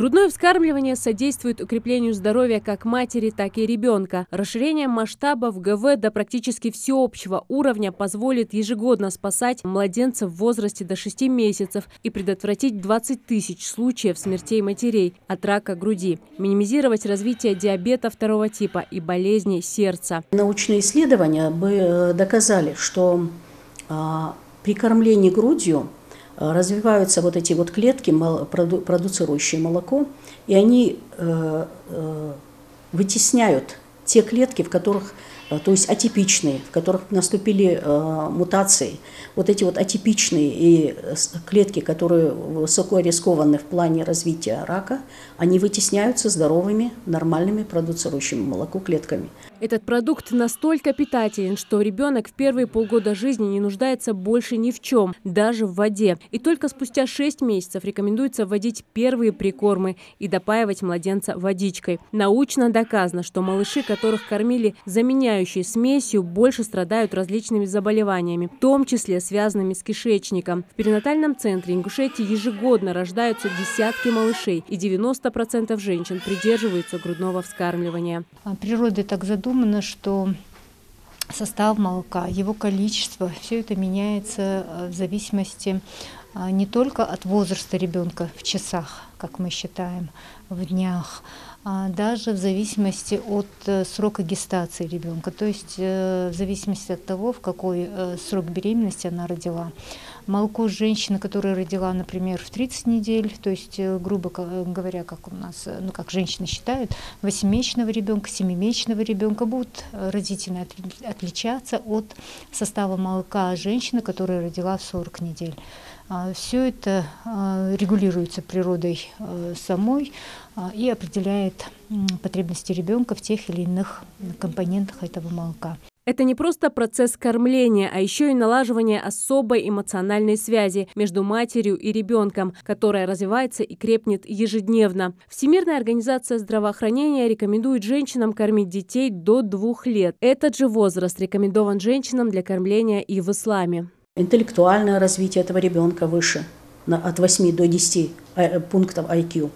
Грудное вскармливание содействует укреплению здоровья как матери, так и ребенка. Расширение масштабов ГВ до практически всеобщего уровня позволит ежегодно спасать младенцев в возрасте до 6 месяцев и предотвратить 20 тысяч случаев смертей матерей от рака груди, минимизировать развитие диабета второго типа и болезней сердца. Научные исследования бы доказали, что при кормлении грудью развиваются вот эти вот клетки, продуцирующие молоко, и они вытесняют те клетки, в которых, то есть атипичные, в которых наступили мутации. Вот эти вот атипичные и клетки, которые высоко рискованы в плане развития рака, они вытесняются здоровыми, нормальными, продуцирующими молоко клетками. Этот продукт настолько питателен, что ребенок в первые полгода жизни не нуждается больше ни в чем, даже в воде. И только спустя 6 месяцев рекомендуется вводить первые прикормы и допаивать младенца водичкой. Научно доказано, что малыши, которых кормили заменяющей смесью, больше страдают различными заболеваниями, в том числе связанными с кишечником. В перинатальном центре Ингушетии ежегодно рождаются десятки малышей, и 90% женщин придерживаются грудного вскармливания. Природой так задумано, что состав молока, его количество, все это меняется в зависимости не только от возраста ребенка в часах, как мы считаем, в днях, а даже в зависимости от срока гестации ребенка, то есть в зависимости от того, в какой срок беременности она родила. Молоко женщины, которая родила, например, в 30 недель, то есть, грубо говоря, как у нас, как женщины считают, 8-месячного ребенка, 7-месячного ребенка будут разительно отличаться от состава молока женщины, которая родила в 40 недель. Все это регулируется природой самой и определяет потребности ребенка в тех или иных компонентах этого молока. Это не просто процесс кормления, а еще и налаживание особой эмоциональной связи между матерью и ребенком, которая развивается и крепнет ежедневно. Всемирная организация здравоохранения рекомендует женщинам кормить детей до 2 лет. Этот же возраст рекомендован женщинам для кормления и в исламе. Интеллектуальное развитие этого ребенка выше, от 8 до 10 пунктов IQ,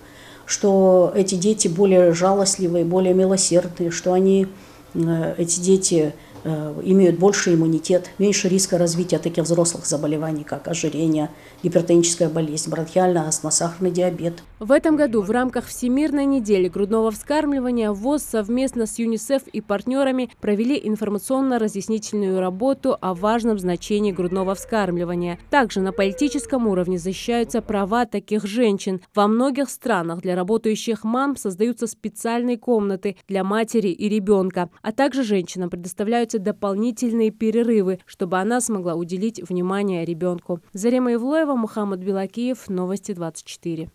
что эти дети более жалостливые, более милосердные, что эти дети имеют больше иммунитет, меньше риска развития таких взрослых заболеваний, как ожирение, гипертоническая болезнь, бронхиальная астма, сахарный диабет. В этом году в рамках Всемирной недели грудного вскармливания ВОЗ совместно с ЮНИСЕФ и партнерами провели информационно-разъяснительную работу о важном значении грудного вскармливания. Также на политическом уровне защищаются права таких женщин. Во многих странах для работающих мам создаются специальные комнаты для матери и ребенка, а также женщинам предоставляются дополнительные перерывы, чтобы она смогла уделить внимание ребенку. Зарема Ивлоева, Мухаммад Белакиев, Новости 24.